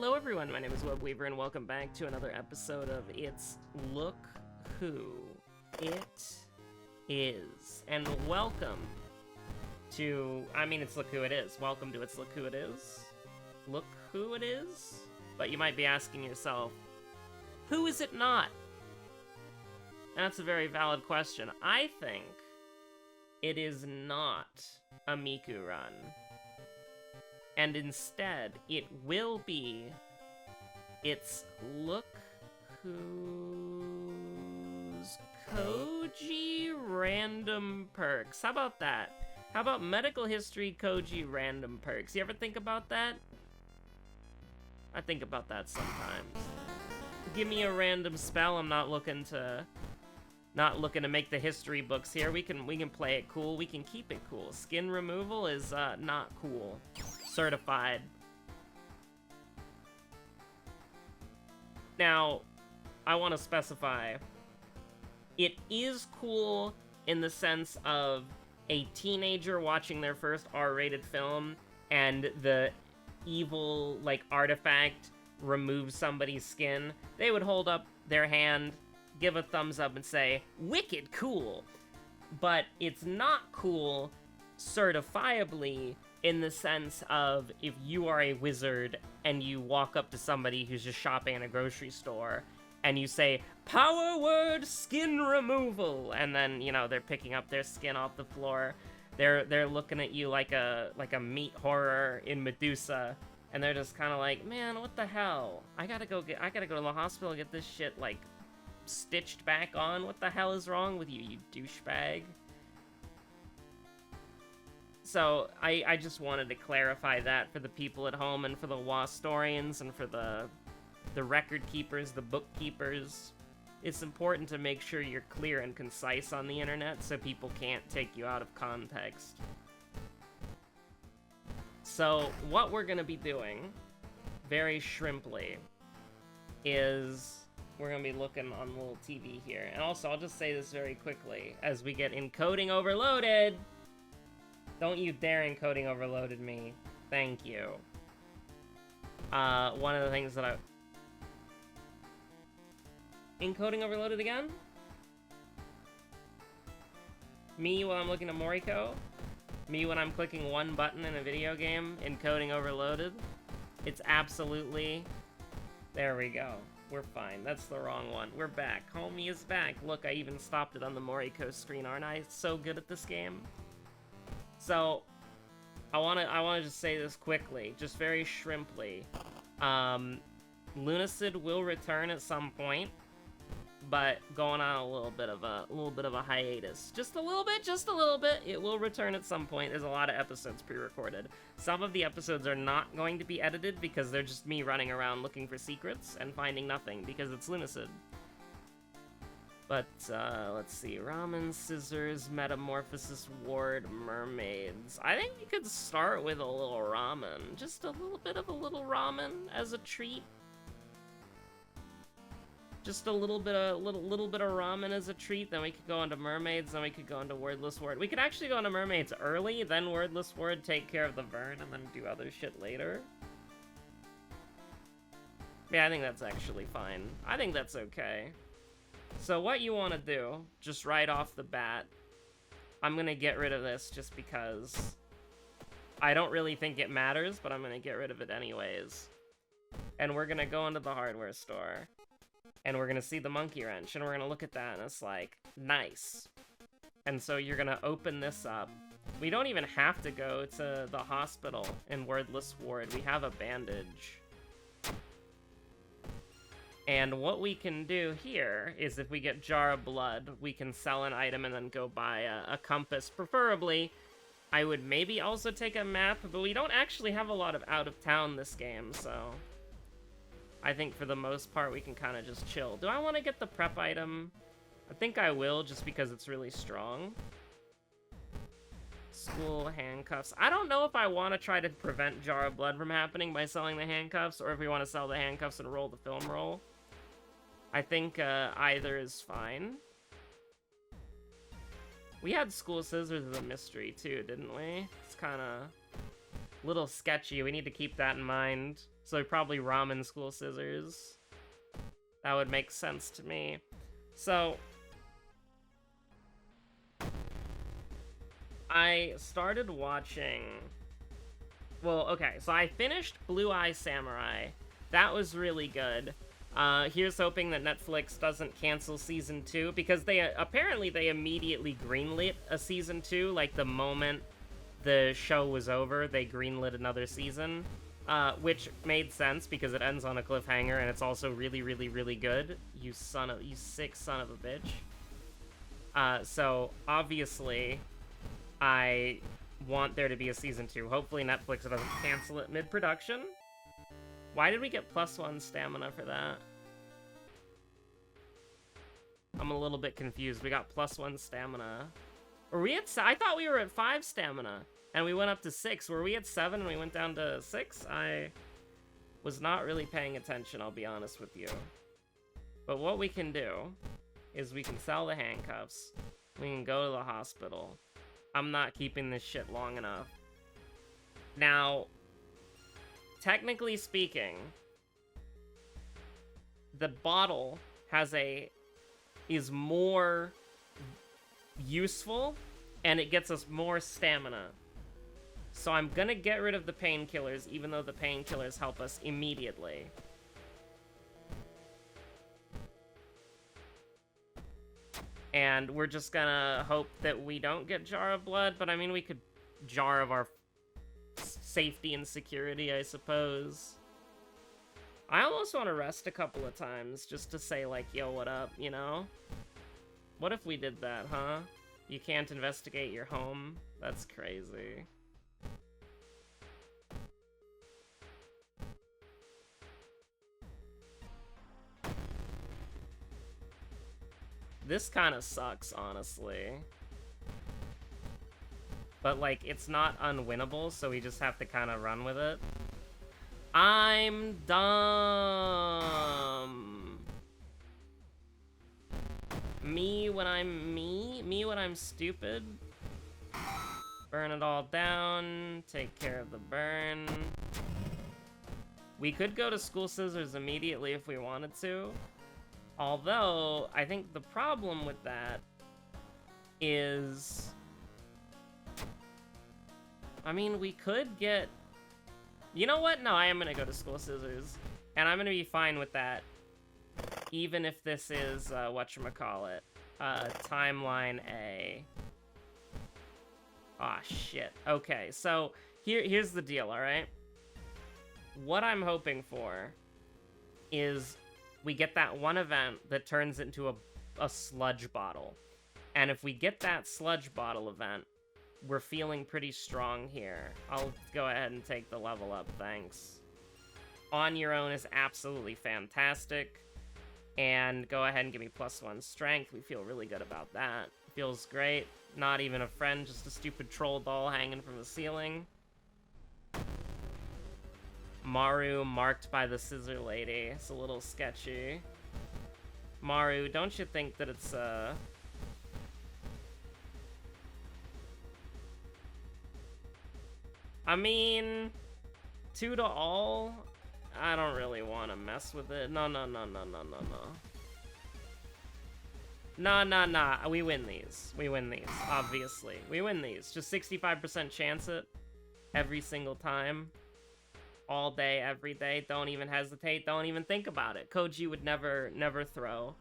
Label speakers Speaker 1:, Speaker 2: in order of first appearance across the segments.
Speaker 1: Hello everyone, my name is Webweaver and welcome back to another episode of It's Look Who It Is. And welcome to, it's Look Who It Is. Welcome to It's Look Who It Is. Look who it is? But you might be asking yourself, who is it not? And that's a very valid question. I think it is not a Miku run. And instead, it will be It's Look Who's Koji Random Perks. How about that? How about Medical History Koji Random Perks? You ever think about that? I think about that sometimes. Give me a random spell. I'm not looking to make the history books here. We can play it cool. We can keep it cool. Skin removal is not cool. Certified. Now, I want to specify, it is cool in the sense of a teenager watching their first R-rated film and the evil, artifact removes somebody's skin. They would hold up their hand, give a thumbs up, and say, "Wicked cool." But it's not cool certifiably in the sense of if you are a wizard and you walk up to somebody who's just shopping in a grocery store and you say, "Power word skin removal," and then, they're picking up their skin off the floor. They're looking at you like a meat horror in Medusa, and they're just kind of like, "Man, what the hell? I gotta go to the hospital and get this shit, stitched back on. What the hell is wrong with you, you douchebag?" So, I just wanted to clarify that for the people at home and for the Wastorians and for the record keepers, the bookkeepers. It's important to make sure you're clear and concise on the internet so people can't take you out of context. So, what we're going to be doing, very shrimply, is we're going to be looking on the little TV here. And also, I'll just say this very quickly, as we get encoding overloaded. Don't you dare encoding overloaded me. Thank you. One of the things that Encoding overloaded again? Me when I'm looking at Moriko? Me when I'm clicking one button in a video game? Encoding overloaded? It's absolutely... There we go. We're fine. That's the wrong one. We're back. Homie is back. Look, I even stopped it on the Moriko screen. Aren't I so good at this game? So, I wanna just say this quickly, just very shrimply. Lunacid will return at some point, but going on a little bit of a hiatus. Just a little bit. It will return at some point. There's a lot of episodes pre-recorded. Some of the episodes are not going to be edited because they're just me running around looking for secrets and finding nothing because it's Lunacid. But, let's see. Ramen, scissors, metamorphosis, ward, mermaids. I think we could start with a little ramen. Just a little bit of a little ramen as a treat. Just a little bit of ramen as a treat. Then we could go into mermaids. Then we could go into wordless ward. We could actually go into mermaids early, then wordless ward, take care of the Vern, and then do other shit later. Yeah, I think that's actually fine. I think that's okay. So what you want to do, just right off the bat, I'm going to get rid of this just because I don't really think it matters, but I'm going to get rid of it anyways. And we're going to go into the hardware store, and we're going to see the monkey wrench, and we're going to look at that, and it's like, nice. And so you're going to open this up. We don't even have to go to the hospital in wordless ward. We have a bandage. And what we can do here is if we get Jar of Blood, we can sell an item and then go buy a compass. Preferably, I would maybe also take a map, but we don't actually have a lot of out-of-town this game, so... I think for the most part we can kind of just chill. Do I want to get the prep item? I think I will, just because it's really strong. School handcuffs. I don't know if I want to try to prevent Jar of Blood from happening by selling the handcuffs, or if we want to sell the handcuffs and roll the film roll. I think either is fine. We had school scissors as a mystery too, didn't we? It's kind of... Little sketchy. We need to keep that in mind. So probably ramen school scissors. That would make sense to me. So I started watching... Well, okay, so I finished Blue Eye Samurai. That was really good. Here's hoping that Netflix doesn't cancel Season 2, because apparently they immediately greenlit a Season 2, like the moment the show was over, they greenlit another season, which made sense because it ends on a cliffhanger and it's also really, really, really good. You sick son of a bitch. So obviously, I want there to be a Season 2. Hopefully Netflix doesn't cancel it mid-production. Why did we get +1 stamina for that? I'm a little bit confused. We got +1 stamina. Were we at... I thought we were at 5 stamina, and we went up to 6. Were we at 7 and we went down to 6? I was not really paying attention, I'll be honest with you. But what we can do is we can sell the handcuffs. We can go to the hospital. I'm not keeping this shit long enough. Now, technically speaking, the bottle is more useful, and it gets us more stamina. So I'm gonna get rid of the painkillers, even though the painkillers help us immediately. And we're just gonna hope that we don't get Jar of Blood, but I mean, we could Jar of our safety and security, I suppose. I almost want to rest a couple of times, just to say, like, yo, what up, you know? What if we did that, huh? You can't investigate your home? That's crazy. This kind of sucks, honestly. But, like, it's not unwinnable, so we just have to kind of run with it. I'm dumb. Me when I'm me? Me when I'm stupid? Burn it all down. Take care of the burn. We could go to school scissors immediately if we wanted to. Although, I think the problem with that is... I mean, we could get... You know what? No, I am gonna go to school scissors. And I'm gonna be fine with that. Even if this is, whatchamacallit. Timeline A. Aw, shit. Okay, so, here's the deal, alright? What I'm hoping for is we get that one event that turns into a sludge bottle. And if we get that sludge bottle event, we're feeling pretty strong here. I'll go ahead and take the level up, thanks. On your own is absolutely fantastic. And go ahead and give me +1 strength. We feel really good about that. Feels great. Not even a friend, just a stupid troll doll hanging from the ceiling. Maru marked by the scissor lady. It's a little sketchy. Maru, don't you think that it's, I mean, 2 to all? I don't really want to mess with it. No. Nah. We win these. We win these, obviously. We win these. Just 65% chance it every single time. All day, every day. Don't even hesitate. Don't even think about it. Koji would never throw.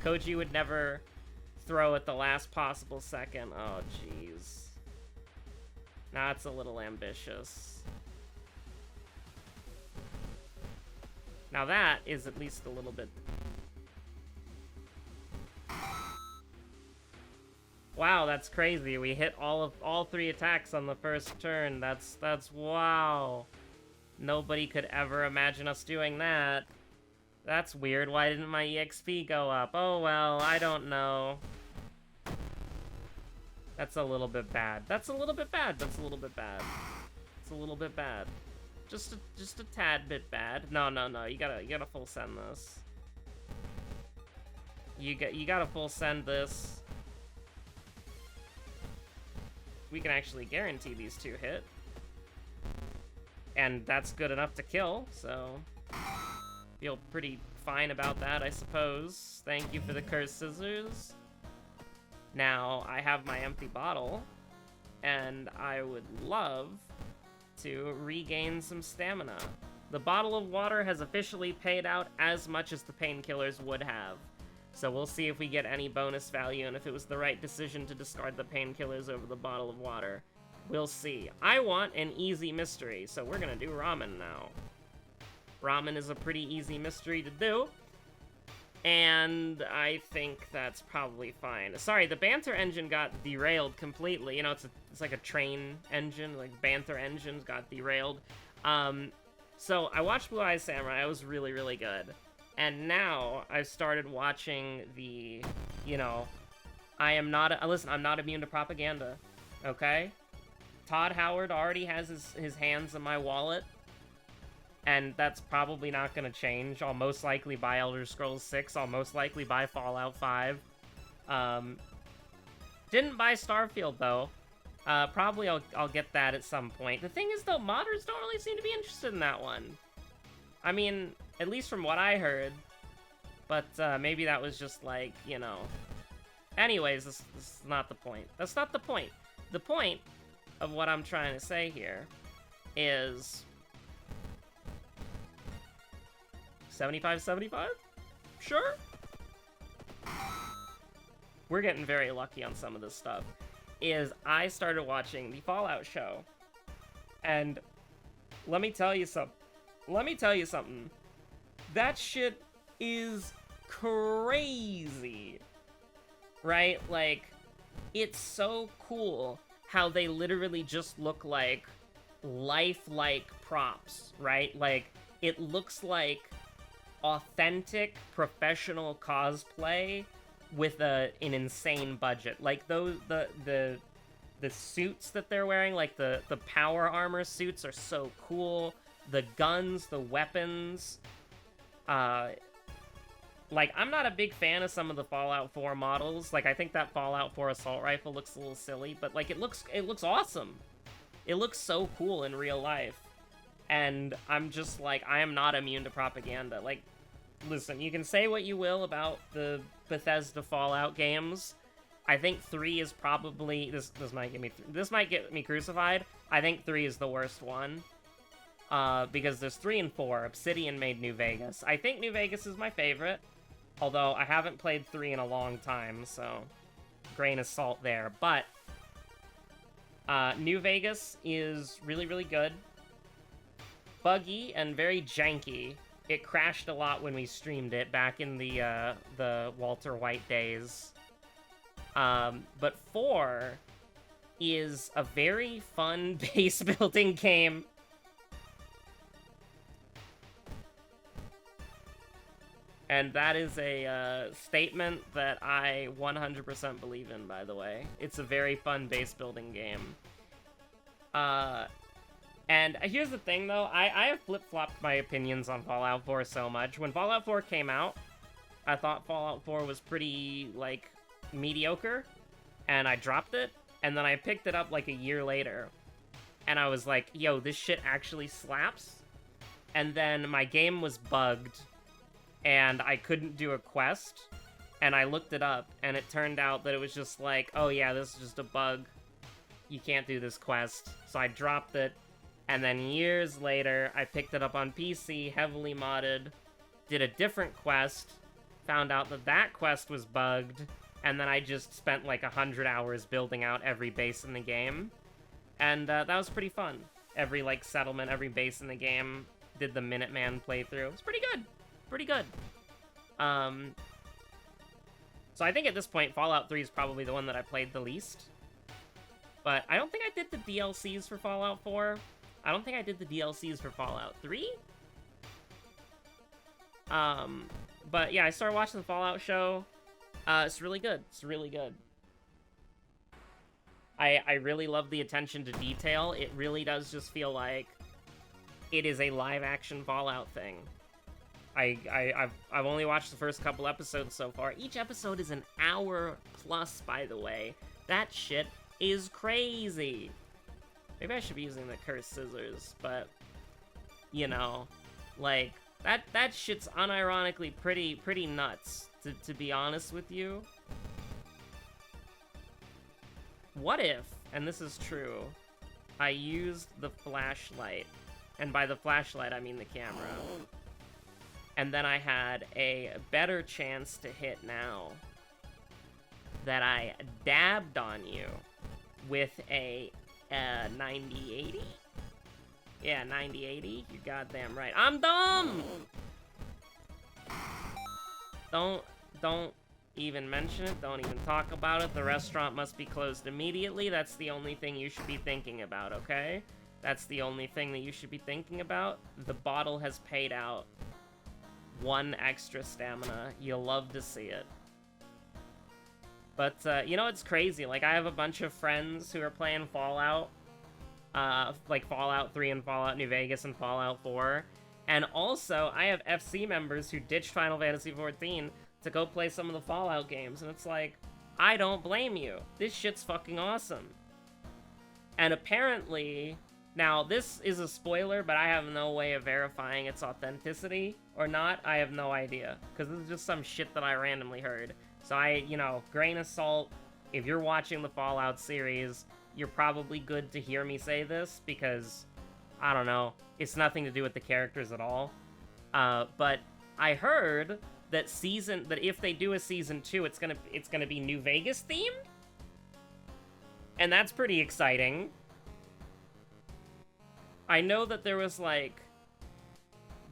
Speaker 1: Koji would never throw at the last possible second. Oh, jeez. Nah, it's a little ambitious. Now that is at least a little bit... Wow, that's crazy. We hit all 3 attacks on the first turn. That's wow. Nobody could ever imagine us doing that. That's weird. Why didn't my EXP go up? Oh well, I don't know. That's a little bit bad. That's a little bit bad. It's a little bit bad. Just a tad bit bad. No. You gotta full send this. You gotta full send this. We can actually guarantee these 2 hit. And that's good enough to kill, so feel pretty fine about that, I suppose. Thank you for the cursed scissors. Now, I have my empty bottle, and I would love to regain some stamina. The bottle of water has officially paid out as much as the painkillers would have. So we'll see if we get any bonus value and if it was the right decision to discard the painkillers over the bottle of water. We'll see. I want an easy mystery, so we're gonna do ramen now. Ramen is a pretty easy mystery to do, and I think that's probably fine. Sorry, the Banter engine got derailed completely. You know, it's like a train engine, like Banter engines got derailed. So I watched Blue Eye Samurai. It was really, really good. And now I've started watching the, you know, listen, I'm not immune to propaganda, okay? Todd Howard already has his hands in my wallet, and that's probably not going to change. I'll most likely buy Elder Scrolls 6. I'll most likely buy Fallout 5. Didn't buy Starfield, though. Probably I'll get that at some point. The thing is, though, modders don't really seem to be interested in that one. I mean, at least from what I heard. But maybe that was just like, you know. Anyways, this is not the point. That's not the point. The point of what I'm trying to say here is 75-75? Sure? We're getting very lucky on some of this stuff. Is I started watching the Fallout show, and let me tell you something. That shit is crazy, right? Like, it's so cool how they literally just look like lifelike props, right? Like, it looks like authentic professional cosplay with an insane budget. Like, those the suits that they're wearing, like the power armor suits, are so cool. The guns, the weapons, like, I'm not a big fan of some of the Fallout 4 models. Like, I think that Fallout 4 assault rifle looks a little silly, but like, it looks awesome. It looks so cool in real life. And I'm just like, I am not immune to propaganda. Like, listen, you can say what you will about the Bethesda Fallout games. I think 3 is probably, this might get me crucified. I think 3 is the worst one. Because there's 3 and 4. Obsidian made New Vegas. I think New Vegas is my favorite, although I haven't played 3 in a long time, so grain of salt there. But New Vegas is really, really good. Buggy and very janky. It crashed a lot when we streamed it back in the Walter White days. But 4 is a very fun base building game. And that is a statement that I 100% believe in, by the way. It's a very fun base building game. And here's the thing, though. I have flip-flopped my opinions on Fallout 4 so much. When Fallout 4 came out, I thought Fallout 4 was pretty, like, mediocre. And I dropped it. And then I picked it up, like, a year later. And I was like, yo, this shit actually slaps. And then my game was bugged. And I couldn't do a quest. And I looked it up. And it turned out that it was just like, oh, yeah, this is just a bug. You can't do this quest. So I dropped it. And then years later, I picked it up on PC, heavily modded, did a different quest, found out that that quest was bugged, and then I just spent like 100 hours building out every base in the game. And that was pretty fun. Every like settlement, every base in the game, did the Minuteman playthrough. It was pretty good. Pretty good. So I think at this point, Fallout 3 is probably the one that I played the least. But I don't think I did the DLCs for Fallout 4. I don't think I did the DLCs for Fallout 3. But yeah, I started watching the Fallout show. It's really good. It's really good. I really love the attention to detail. It really does just feel like it is a live-action Fallout thing. I've only watched the first couple episodes so far. Each episode is an hour plus, by the way. That shit is crazy. Maybe I should be using the cursed scissors, but You know, like, that shit's unironically pretty nuts, to be honest with you. What if, and this is true, I used the flashlight, and by the flashlight I mean the camera, and then I had a better chance to hit now that I dabbed on you with a 90-80? Yeah, 90-80. You're goddamn right. I'm dumb! Don't even mention it. Don't even talk about it. The restaurant must be closed immediately. That's the only thing you should be thinking about, okay? That's the only thing that you should be thinking about. The bottle has paid out 1 extra stamina. You'll love to see it. But, you know, it's crazy. Like, I have a bunch of friends who are playing Fallout. Like Fallout 3 and Fallout New Vegas and Fallout 4. And also, I have FC members who ditched Final Fantasy XIV to go play some of the Fallout games. And it's like, I don't blame you. This shit's fucking awesome. And apparently, now this is a spoiler, but I have no way of verifying its authenticity or not. I have no idea. Because this is just some shit that I randomly heard. So you know, grain of salt, if you're watching the Fallout series, you're probably good to hear me say this, because, I don't know, it's nothing to do with the characters at all. But I heard that if they do a season 2, it's gonna be New Vegas themed? And that's pretty exciting. I know that there was, like,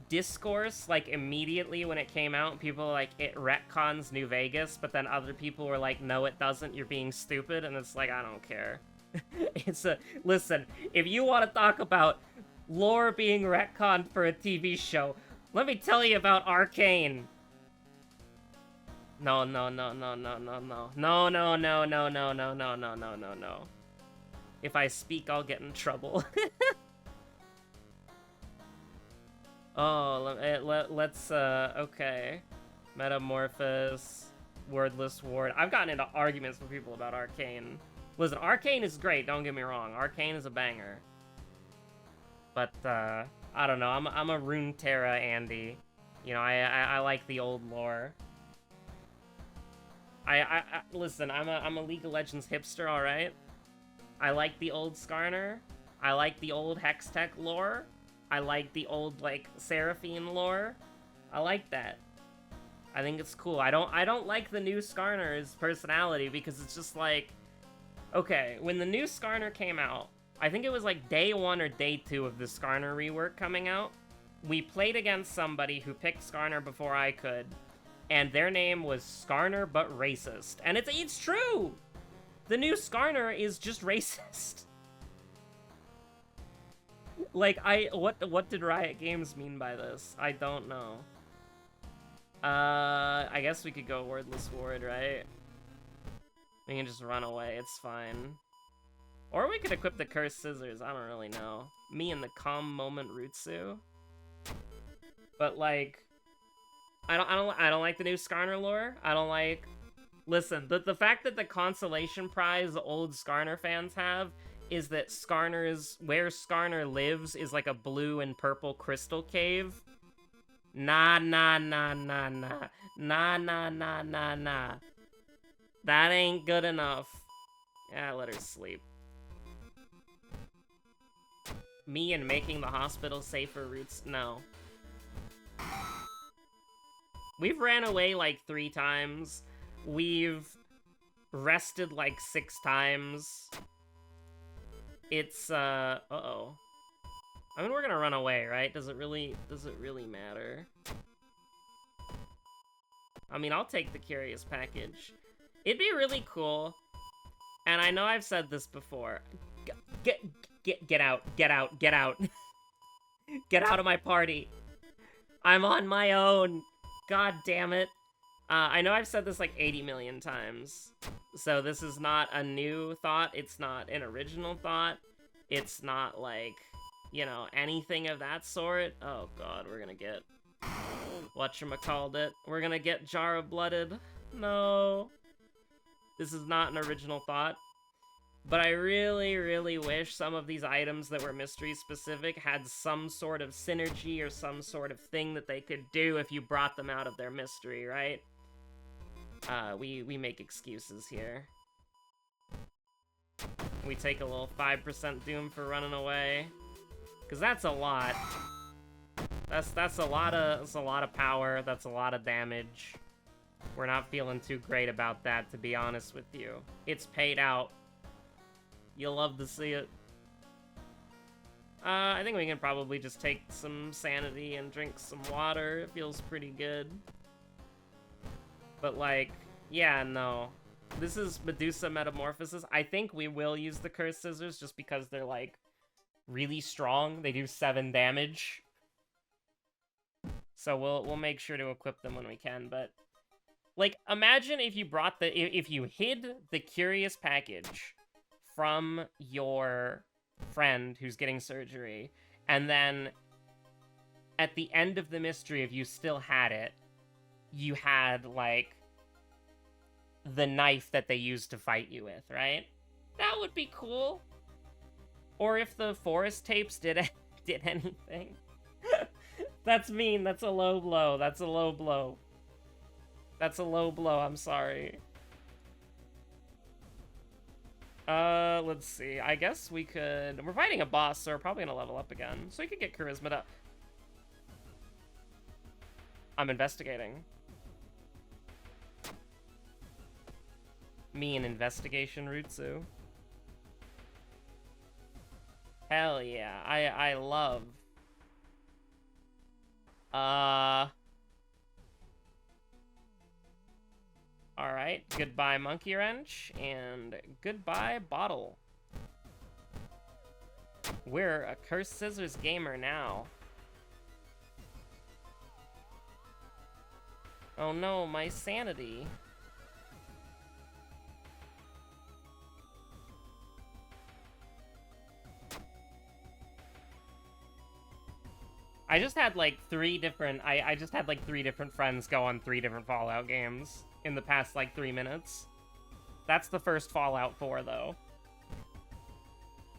Speaker 1: discourse, like, immediately when it came out, people were like, it retcons New Vegas, but then other people were like, no, it doesn't, you're being stupid, and it's like, I don't care. Listen, if you want to talk about lore being retconned for a TV show, let me tell you about Arcane. No. If I speak, I'll get in trouble. Let's, okay. Metamorphosis, Wordless Ward. I've gotten into arguments with people about Arcane. Listen, Arcane is great, don't get me wrong. Arcane is a banger. But, I don't know, I'm a Runeterra Andy. You know, I like the old lore. Listen, I'm a League of Legends hipster, alright? I like the old Skarner. I like the old Hextech lore. I like the old, like, Seraphine lore. I like that. I think it's cool. I don't like the new Skarner's personality, because it's just like, okay, when the new Skarner came out, I think it was like day 1 or day 2 of the Skarner rework coming out, we played against somebody who picked Skarner before I could, and their name was Skarner but racist. And it's true! The new Skarner is just racist. Like, what did Riot Games mean by this? I don't know. I guess we could go Wordless Ward, right? We can just run away, it's fine. Or we could equip the Cursed Scissors, I don't really know. Me and the Calm Moment Rutsu. But, like, I don't like the new Skarner lore. I don't like... Listen, the fact that the consolation prize the old Skarner fans have is that where Skarner lives is like a blue and purple crystal cave. Nah. That ain't good enough. Yeah, let her sleep. Me and making the hospital safer routes? No. We've ran away like 3 times. We've rested like 6 times. It's, uh-oh. I mean, we're gonna run away, right? Does it really matter? I mean, I'll take the Curious Package. It'd be really cool, and I know I've said this before. Get out. Get out of my party. I'm on my own. God damn it. I know I've said this like 80 million times, so this is not a new thought, it's not an original thought, it's not like, you know, anything of that sort. Oh god, we're gonna get... whatchamacallit? We're gonna get Jara blooded. No. This is not an original thought. But I really, really wish some of these items that were mystery-specific had some sort of synergy or some sort of thing that they could do if you brought them out of their mystery, right? We make excuses here. We take a little 5% doom for running away. Because that's a lot. That's a lot of power, that's a lot of damage. We're not feeling too great about that, to be honest with you. It's paid out. You'll love to see it. I think we can probably just take some sanity and drink some water. It feels pretty good. But, like, yeah, no. This is Medusa Metamorphosis. I think we will use the Cursed Scissors just because they're, like, really strong. They do 7 damage. So we'll make sure to equip them when we can, but... Like, imagine if you brought if you hid the Curious Package from your friend who's getting surgery, and then at the end of the mystery, if you still had it, you had, like, the knife that they used to fight you with, right? That would be cool. Or if the forest tapes did anything. That's mean. That's a low blow. That's a low blow. That's a low blow. I'm sorry. Let's see. I guess we could... We're fighting a boss, so we're probably gonna level up again. So we could get Charisma up. I'm investigating. Me an investigation Rutsu. Hell yeah. I love... Alright, goodbye Monkey Wrench, and goodbye Bottle. We're a Cursed Scissors gamer now. Oh no, my sanity. I just had like 3 different, I just had like 3 different friends go on 3 different Fallout games in the past like 3 minutes. That's the first Fallout 4 though.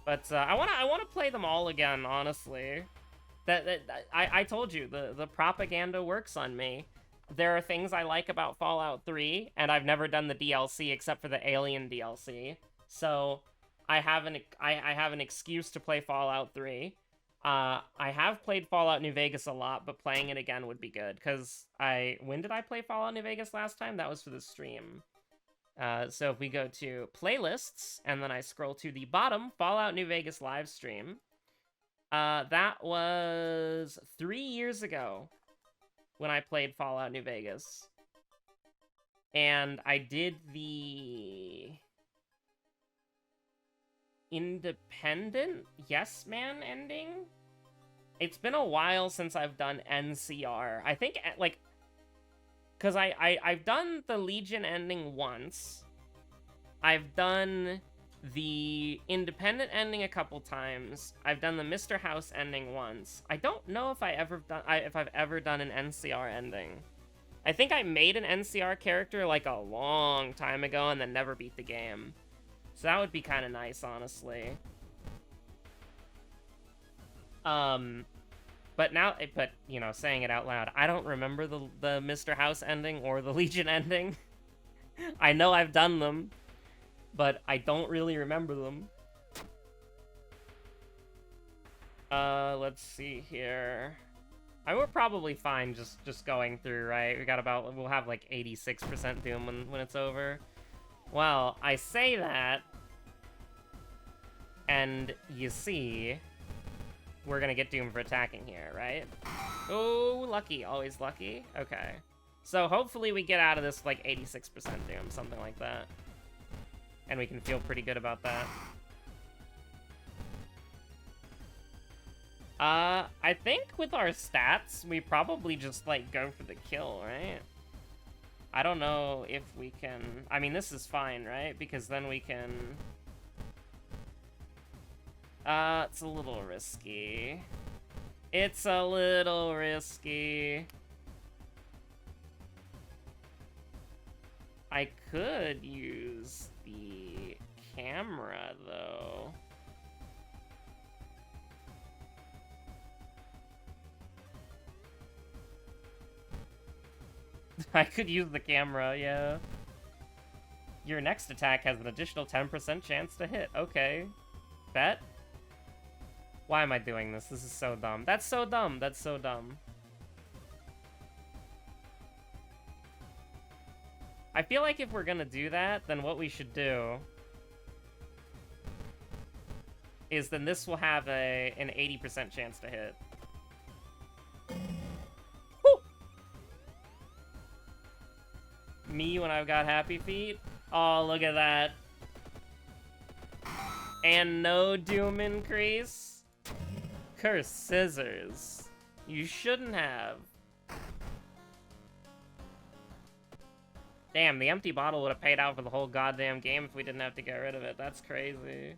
Speaker 1: But I wanna play them all again, honestly. I told you, the propaganda works on me. There are things I like about Fallout 3, and I've never done the DLC except for the Alien DLC. So I have an excuse to play Fallout 3. I have played Fallout New Vegas a lot, but playing it again would be good, because when did I play Fallout New Vegas last time? That was for the stream. So if we go to playlists, and then I scroll to the bottom, Fallout New Vegas live stream, that was 3 years ago when I played Fallout New Vegas. And I did the independent Yes Man ending? It's been a while since I've done NCR. I think, like, because I've done the Legion ending once. I've done the independent ending a couple times. I've done the Mr. House ending once. I don't know if I've ever done an NCR ending. I think I made an NCR character like a long time ago and then never beat the game. So that would be kind of nice, honestly. But you know, saying it out loud, I don't remember the Mr. House ending or the Legion ending. I know I've done them, but I don't really remember them. Let's see here. We're probably fine just going through, right? We'll have like 86% Doom when it's over. Well, I say that, and you see, we're gonna get Doom for attacking here, right? Oh, lucky. Always lucky. Okay. So hopefully we get out of this like 86% Doom, something like that. And we can feel pretty good about that. I think with our stats, we probably just, like, go for the kill, right? I don't know if we can... I mean, this is fine, right? Because then we can... it's a little risky. It's a little risky. I could use the camera, though. I could use the camera, yeah. Your next attack has an additional 10% chance to hit. Okay. Bet? Why am I doing this? This is so dumb. That's so dumb. That's so dumb. I feel like if we're gonna do that, then what we should do is then this will have an 80% chance to hit. Woo! Me when I've got happy feet? Oh, look at that. And no doom increase? Curse scissors. You shouldn't have. Damn, the empty bottle would have paid out for the whole goddamn game if we didn't have to get rid of it. That's crazy.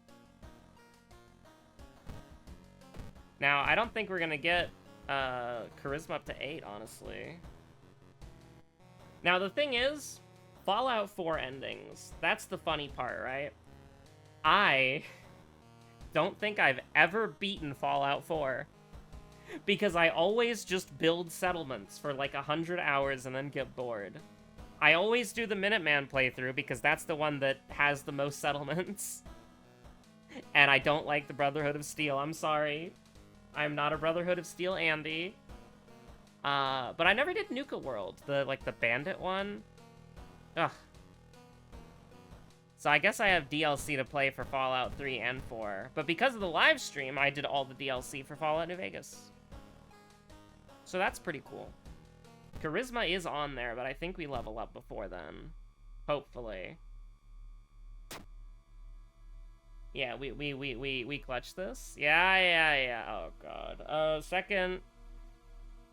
Speaker 1: Now, I don't think we're gonna get charisma up to 8, honestly. Now, the thing is, Fallout 4 endings. That's the funny part, right? I don't think I've ever beaten Fallout 4. Because I always just build settlements for like 100 hours and then get bored. I always do the Minuteman playthrough because that's the one that has the most settlements. And I don't like the Brotherhood of Steel. I'm sorry. I'm not a Brotherhood of Steel Andy. But I never did Nuka World, the bandit one. Ugh. So I guess I have DLC to play for Fallout 3 and 4. But because of the live stream, I did all the DLC for Fallout New Vegas. So that's pretty cool. Charisma is on there, but I think we level up before then. Hopefully. Yeah, we clutch this. Yeah. Oh god. Second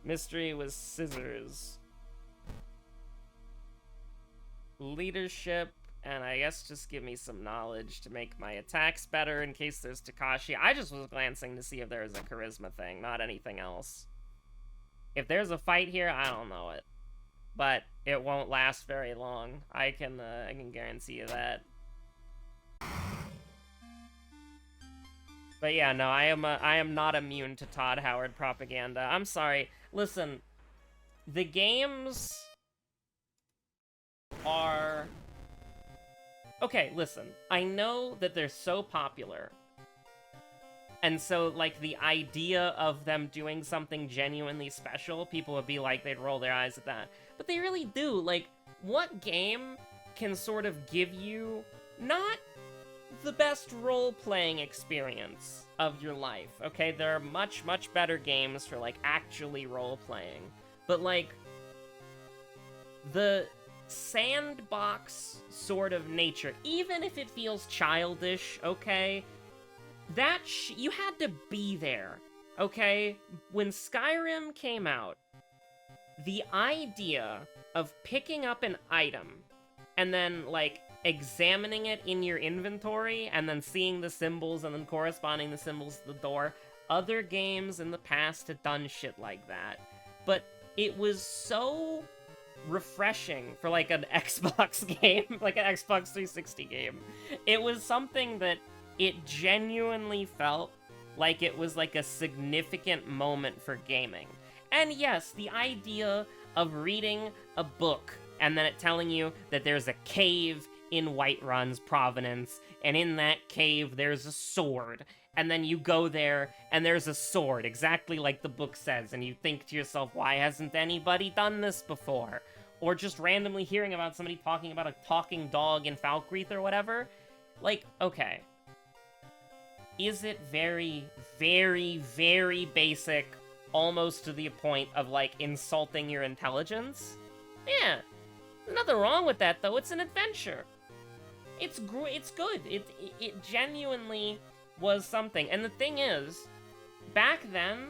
Speaker 1: mystery was scissors. Leadership, and I guess just give me some knowledge to make my attacks better in case there's Takashi. I just was glancing to see if there was a charisma thing, not anything else. If there's a fight here, I don't know it. But it won't last very long. I can guarantee you that. But yeah, no, I am not immune to Todd Howard propaganda. I'm sorry. Listen, the games are... Okay, listen. I know that they're so popular. And so, like, the idea of them doing something genuinely special, people would be like, they'd roll their eyes at that. But they really do. Like, what game can sort of give you not the best role-playing experience of your life, okay? There are much, much better games for, like, actually role-playing. But, like, the sandbox sort of nature, even if it feels childish, okay? That you had to be there, okay? When Skyrim came out, the idea of picking up an item and then, like, examining it in your inventory and then seeing the symbols and then corresponding the symbols to the door, other games in the past had done shit like that. But it was so refreshing for, like, an Xbox game, like an Xbox 360 game. It was something that it genuinely felt like it was, like, a significant moment for gaming. And yes, the idea of reading a book and then it telling you that there's a cave in Whiterun's Provenance, and in that cave there's a sword, and then you go there and there's a sword, exactly like the book says, and you think to yourself, why hasn't anybody done this before? Or just randomly hearing about somebody talking about a talking dog in Falkreath or whatever. Like, okay. Is it very, very, very basic, almost to the point of, like, insulting your intelligence? Yeah. There's nothing wrong with that, though. It's an adventure. It's good. It genuinely was something. And the thing is, back then,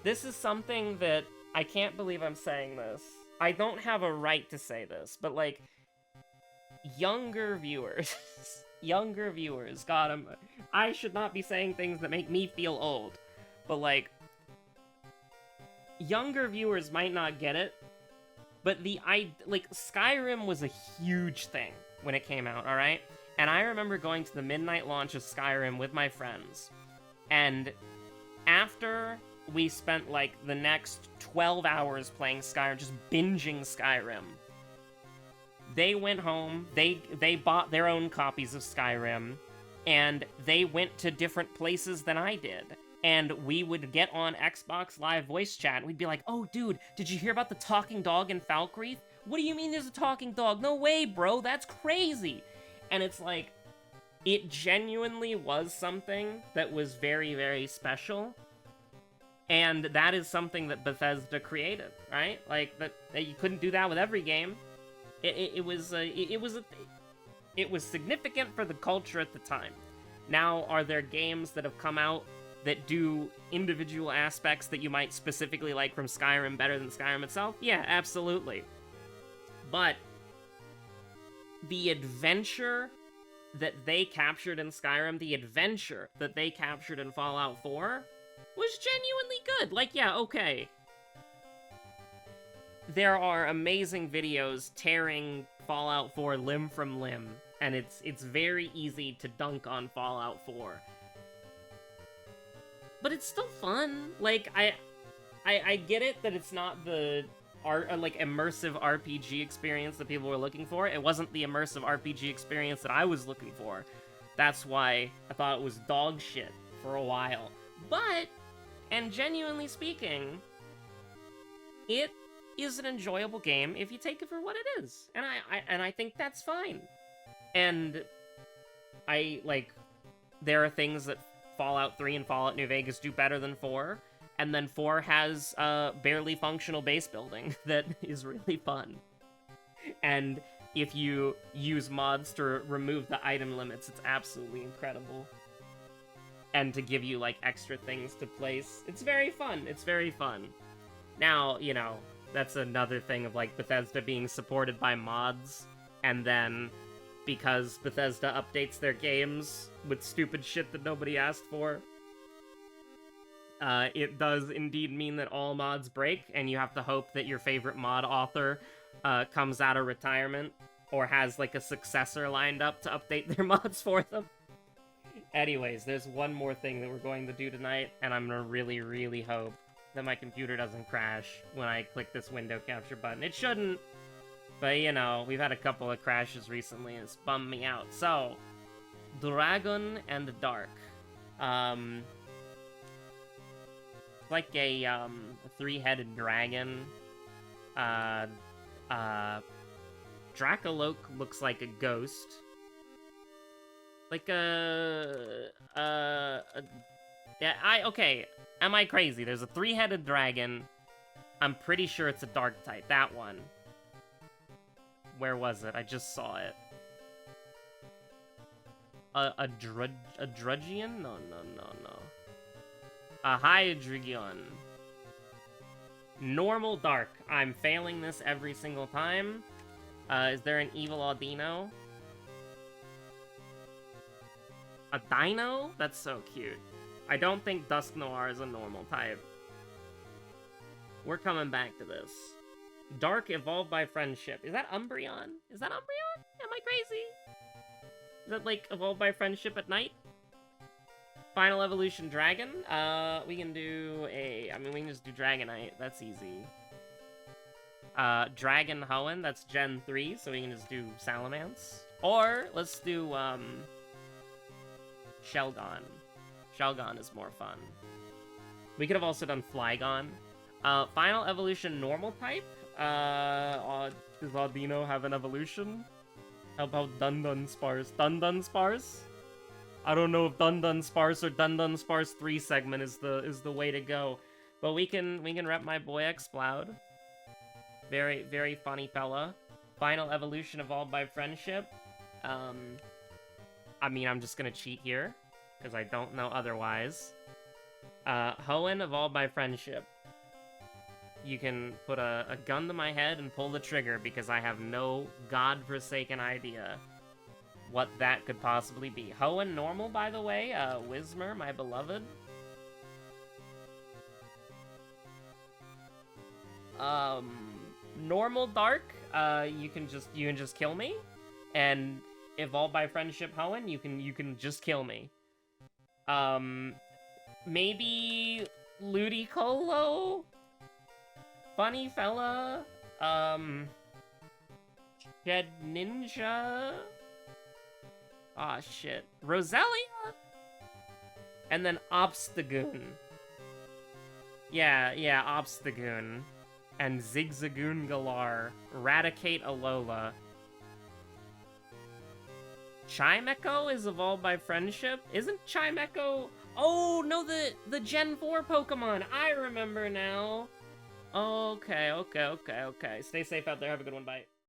Speaker 1: this is something that I can't believe I'm saying this. I don't have a right to say this, but, like, younger viewers... Younger viewers, God, I should not be saying things that make me feel old, but, like, younger viewers might not get it, but like, Skyrim was a huge thing when it came out, alright? And I remember going to the midnight launch of Skyrim with my friends. And after we spent, like, the next 12 hours playing Skyrim, just binging Skyrim, they went home, they bought their own copies of Skyrim, and they went to different places than I did. And we would get on Xbox Live voice chat, and we'd be like, oh, dude, did you hear about the talking dog in Falkreath? What do you mean there's a talking dog? No way, bro, that's crazy! And it's like, it genuinely was something that was very, very special. And that is something that Bethesda created, right? Like, that you couldn't do that with every game. It was significant for the culture at the time. Now, are there games that have come out that do individual aspects that you might specifically like from Skyrim better than Skyrim itself? Yeah, absolutely. But the adventure that they captured in Skyrim, the adventure that they captured in Fallout 4, was genuinely good. Like, yeah, okay. There are amazing videos tearing Fallout 4 limb from limb, and it's very easy to dunk on Fallout 4. But it's still fun. Like, I get it that it's not the immersive RPG experience that people were looking for. It wasn't the immersive RPG experience that I was looking for. That's why I thought it was dog shit for a while. But, and genuinely speaking, it is an enjoyable game if you take it for what it is. And I think that's fine. And there are things that Fallout 3 and Fallout New Vegas do better than 4. And then 4 has barely functional base building that is really fun. And if you use mods to remove the item limits, it's absolutely incredible. And to give you, like, extra things to place. It's very fun. It's very fun. Now, you know, that's another thing of, like, Bethesda being supported by mods. And then, because Bethesda updates their games with stupid shit that nobody asked for, it does indeed mean that all mods break, and you have to hope that your favorite mod author comes out of retirement, or has, like, a successor lined up to update their mods for them. Anyways, there's one more thing that we're going to do tonight, and I'm gonna really, really hope that my computer doesn't crash when I click this window capture button. It shouldn't, but, you know, we've had a couple of crashes recently, and it's bummed me out. So, Dragon and Dark. Like a three-headed dragon. Dracoloak looks like a ghost. Like okay, am I crazy? There's a three-headed dragon. I'm pretty sure it's a dark type. That one. Where was it? I just saw it. A Drudgian? No. A Hydreigon. Normal dark. I'm failing this every single time. Is there an evil Audino? A Dino? That's so cute. I don't think Dusk Noir is a normal type. We're coming back to this. Dark evolved by friendship. Is that Umbreon? Is that Umbreon? Am I crazy? Is that, like, evolved by friendship at night? Final evolution dragon. We can do we can just do Dragonite. That's easy. Dragon Hoenn. That's Gen 3, so we can just do Salamence. Or let's do Shelgon. Shelgon is more fun. We could have also done Flygon. Final evolution normal type. Does Audino have an evolution? How about Dunsparce? Dunsparce? I don't know if Dunsparce or Dunsparce 3 segment is the way to go. But we can rep my boy Exploud. Very, very funny fella. Final evolution evolved by friendship. I mean, I'm just gonna cheat here, because I don't know otherwise. Hoenn evolved by friendship. You can put a gun to my head and pull the trigger, because I have no godforsaken idea what that could possibly be. Hoenn normal, by the way. Whismur, my beloved. Normal dark. You can just kill me, and evolved by friendship Hoenn, you can just kill me. Maybe Ludicolo? Funny fella? Jed Ninja? Aw, shit. Roselia? And then Obstagoon. Yeah, Obstagoon. And Zigzagoon Galar. Raticate Alola. Chimecho is evolved by friendship? Isn't Chimecho... Oh, no, the Gen 4 Pokemon! I remember now! Okay. Stay safe out there, have a good one, bye.